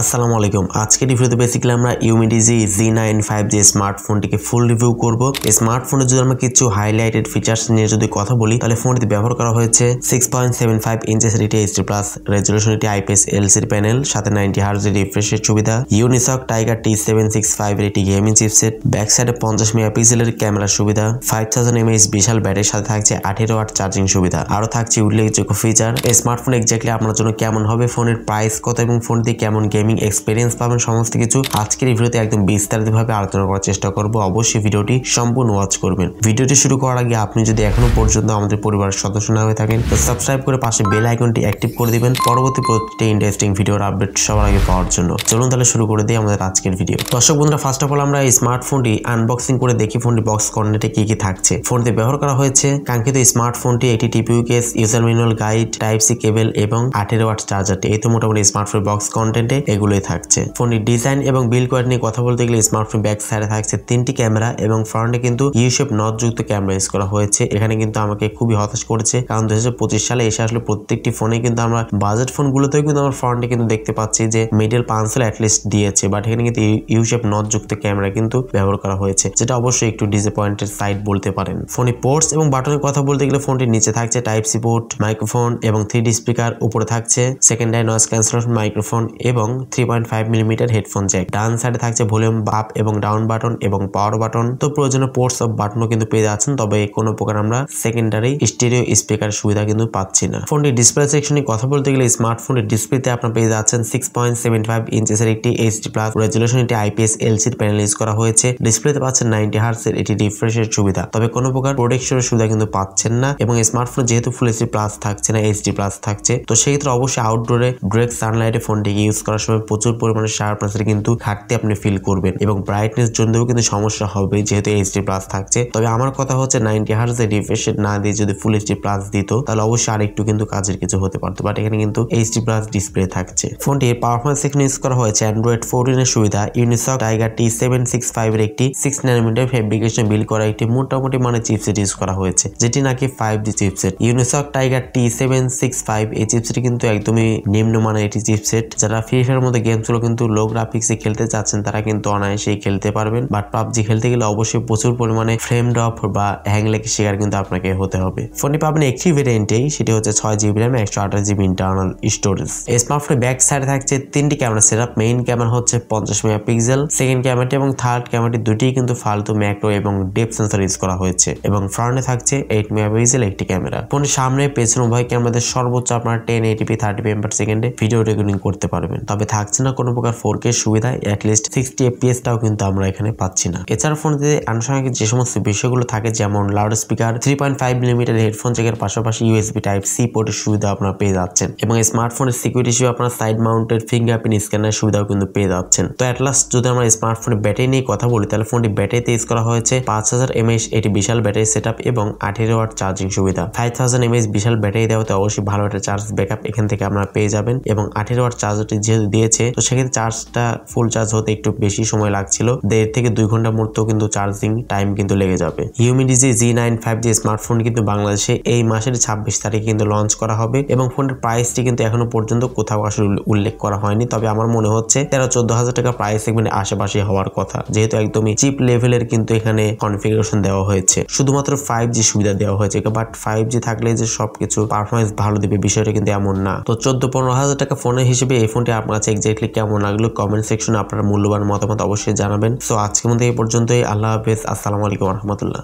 আসসালামু আলাইকুম। আজকের রিভিউতে বেসিক্যালি আমরা ইউমিডিজি Z9 5G স্মার্টফোনটিকে ফুল রিভিউ করব। এই স্মার্টফোনে যদি আমরা কিছু হাইলাইটেড ফিচার্স নিয়ে যদি কথা বলি, তাহলে ফোনটিতে ব্যবহার করা হয়েছে 6.75 ইঞ্চেস এটি HD+ রেজলিউশন, এটি IPS LCD প্যানেল, সাথে 90 হার্জ রিফ্রেশের সুবিধা, ইউনিসক টাইগার T765 এটি গেমিং চিপসেট, ব্যাক সাইডে 50 মেগাপিক্সেলের ক্যামেরার সুবিধা, 5000 mAh বিশাল ব্যাটারির সাথে থাকছে 18 ওয়াট চার্জিং সুবিধা। আরো থাকছে উল্লেখযোগ্য ফিচার। এই স্মার্টফোন এক্স্যাক্টলি আপনার জন্য কেমন হবে, ফোনের প্রাইস কত এবং ফোনটি কেমন গেমিং এক্সপেরিয়েন্স পাবেন, সমস্ত কিছু আজকের এই ভিডিওতে একদম বিস্তারিতভাবে আলোচনা করার চেষ্টা করব। অবশ্যই ভিডিওটি সম্পূর্ণ ওয়াচ করবেন। ভিডিওটি শুরু করার আগে আপনি যদি এখনো পর্যন্ত আমাদের পরিবারের সদস্য না হয়ে থাকেন, তো সাবস্ক্রাইব করে পাশে বেল আইকনটি অ্যাক্টিভ করে দিবেন পরবর্তী প্রতিটি ইন্টারেস্টিং ভিডিওর আপডেট সবার আগে পাওয়ার জন্য। চলুন তাহলে শুরু করে দিই আমাদের আজকের ভিডিও। দর্শক বন্ধুরা, ফার্স্ট অফ অল আমরা এই স্মার্টফোনটি আনবক্সিং করে দেখি ফোনটি বক্স কন্টেন্টে কি কি থাকছে। ফোনটি ব্যবহার করা হয়েছে কাঙ্ক্ষিত স্মার্টফোনটি, একটি TPU case, user manual guide, type C cable এবং 18 ওয়াট চার্জারটি। এই তো মোটামুটি স্মার্টফোন বক্স কন্টেন্টে এগুলোই থাকছে। ফোনটির ডিজাইন এবং বিল্ড কোয়ালিটি নিয়ে কথা বলতে গেলে স্মার্টফোন ব্যাক সাইডে থাকছে 3টি ক্যামেরা এবং ফ্রন্টে কিন্তু ইউ শেপ নট যুক্ত ক্যামেরা ইউজ করা হয়েছে। এখানে কিন্তু আমাকে খুবই হতাশ করেছে, কারণ 2025 সালে এসে আসলে প্রত্যেকটি ফোনে কিন্তু আমরা বাজেট ফোনগুলোতেও কিন্তু আমরা ফ্রন্টে কিন্তু দেখতে পাচ্ছি যে মিডল পাঞ্চেল অ্যাটলিস্ট দিয়েছে, বাট এখানে কিন্তু ইউ শেপ নট যুক্ত ক্যামেরা কিন্তু ব্যবহার করা হয়েছে, যেটা অবশ্যই একটু ডিসঅ্যাপয়েন্টেড সাইড বলতে পারেন। ফোনে পোর্টস এবং বাটনের কথা বলতে গেলে ফোনটির নিচে থাকছে টাইপ সি পোর্ট, মাইক্রোফোন এবং 3D স্পিকার, উপরে থাকছে সেকেন্ডারি নয়েজ ক্যান্সেলেশন মাইক্রোফোন এবং 3.5 মিলিমিটার হেডফোন জ্যাক। ডান সাইডে থাকছে ভলিউম আপ এবং ডাউন বাটন এবং পাওয়ার বাটন। তো প্রয়োজনীয় পোর্টস অফ বাটনও কিন্তু পেয়ে যাচ্ছেন, তবে কোনো প্রকার আমরা সেকেন্ডারি স্টেরিও স্পিকার সুবিধা কিন্তু পাচ্ছি না। ফোনটির ডিসপ্লে সেকশনে কথা বলতে গেলে স্মার্টফোনের ডিসপ্লেতে আপনারা পেয়ে যাচ্ছেন 6.75 ইঞ্চেসের একটি HD+ রেজলিউশন, এটি IPS LCD প্যানেল ইউজ করা হয়েছে। ডিসপ্লেতে পাচ্ছেন 90 হার্জের এটি রিফ্রেশের সুবিধা, তবে কোনো প্রকার প্রোটেকশনের সুবিধা কিন্তু পাচ্ছেন না। এবং স্মার্টফোন যেহেতু ফুল HD+ থাকছে না, HD+ থাকছে, তো সেই ক্ষেত্রে অবশ্যই আউটডোরে ডিরেক্ট সানলাইটে ফোনটিকে ইউজ করার সময় প্রচুর পরিমাণে শার্পনেসের কিন্তু ঘাটতি আপনি ফিল করবেন এবং ব্রাইটনেস জন্যও কিন্তু সমস্যা হবে যেহেতু HD+ থাকছে। তবে আমার কথা হচ্ছে 90 হার্জের রিফ্রেশ না দিয়ে যদি ফুল HD+ দিত, তাহলে অবশ্যই আরেকটু কিন্তু কাজের কিছু হতে পারতো, বাট এখানে কিন্তু HD+ ডিসপ্লে থাকছে। ফোনটির পারফরম্যান্স সেকশনে ইউজ করা হয়েছে Android 14 এর সুবিধা, ইউনিসক টাইগার T765 এর একটি 6 nm ফেব্রিকেশন বিল্ড করা একটি মোটামুটি মানে চিপসেট ইউজ করা হয়েছে, যেটি নাকি 5G chipset. Unisoc tiger T765 এই চিপসেট কিন্তু একদমই নিম্নমানের একটি চিপসেট। যারা ফ্রি ফায়ারের মধ্যে গেমসগুলো কিন্তু লো গ্রাফিক্সে খেলতে চাচ্ছেন, তারা কিন্তু অনায়াসেই খেলতে পারবেন, বাট পাবজি খেলতে গেলে অবশ্যই প্রচুর পরিমাণে ফ্রেম ড্রপ বা হ্যাং লেগের শিকার কিন্তু আপনাকে হতে হবে। ফোনটি পাবেন একটি ভেরিয়েন্টেই, সেটি হচ্ছে 6GB RAM 128GB internal storage. এই স্মার্টফোনের ব্যাক সাইডে থাকছে 3টি ক্যামেরা সেটআপ। মেইন ক্যামেরা হচ্ছে 50 মেগাপিক্সেল, সেকেন্ড ক্যামেরাটি এবং থার্ড ক্যামেরাটি দুটিই কিন্তু ফালতু ম্যাক্রো এবং ডেপথ সেন্সর ইউজ করা হয়েছে এবং ফ্রন্টে থাকছে 8 মেগাপিক্সেল একটি ক্যামেরা। ফোনের সামনে পেছনে উভয় ক্যামেরাতে সর্বোচ্চ আপনার 1080p 30 fps ভিডিও রেকর্ডিং করতে পারবেন, তবে থাকছে না কোনো প্রকার 4K সুবিধা, অ্যাটলিস্ট 60 fps টাও কিন্তু আমরা এখানে পাচ্ছি না। এছাড়া ফোনটিতে আনুষঙ্গিক যে সমস্ত বিষয়গুলো থাকে, যেমন লাউড স্পিকার, 3.5 মিলিমিটার হেডফোন জ্যাকের পাশাপাশি USB টাইপ সি পোর্টের সুবিধা আপনারা পেয়ে যাচ্ছেন এবং স্মার্টফোনের সিকিউরিটি হিসেবে আপনারা সাইড মাউন্টেড ফিঙ্গারপ্রিন্ট স্ক্যানার সুবিধাও কিন্তু পেয়ে যাচ্ছেন। তো অ্যাট লাস্ট যদি আমরা স্মার্টফোনের ব্যাটারি নিয়ে কথা বলি, তাহলে ফোনটি ব্যাটারিতে ইউজ করা হয়েছে 5000 mAh এটি বিশাল ব্যাটারি সেটআপ এবং 18 ওয়াট চার্জিং সুবিধা। 5000 mAh বিশাল ব্যাটারি দেওয়াতে অবশ্যই ভালো একটা চার্জ ব্যাকআপ এখান থেকে আপনারা পেয়ে যাবেন এবং 18 ওয়াট চার্জারটি যেহেতু দিয়েছে, তো সেক্ষেত্রে চার্জটা ফুল চার্জ হতে একটু বেশি সময় লাগছিল, 1.5 থেকে 2 ঘন্টার মধ্যেও কিন্তু চার্জিং টাইম কিন্তু লেগে যাবে। ইউমিডিজি Z9 5G স্মার্টফোন কিন্তু বাংলাদেশে এই মাসের 26 তারিখে কিন্তু লঞ্চ করা হবে এবং ফোনের প্রাইসটি কিন্তু এখনো পর্যন্ত কোথাও আসলে উল্লেখ করা হয়নি, তবে আমার মনে হচ্ছে 13-14 হাজার টাকা প্রাইস সেগমেন্টে আশেপাশে হওয়ার কথা, যেহেতু একদমই চিপ লেভেলের কিন্তু এখানে কনফিগারেশন দেওয়া হয়েছে। শুধুমাত্র 5G সুবিধা দেওয়া হয়েছে, বাট 5G থাকলে যে সবকিছু পারফরমেন্স ভালো দিবে বিষয়টা কিন্তু এমন না। তো 14-15 হাজার টাকা ফোনের হিসেবে এই ফোনটি আপনার কাছে এক্স্যাক্টলি কেমন লাগলো কমেন্ট সেকশনে আপনার মূল্যবান মতামত অবশ্যই জানাবেন। সো আজকের মধ্যে এই পর্যন্তই। আল্লাহ হাফেজ, আসসালামু আলাইকুম ওয়া রাহমাতুল্লাহ।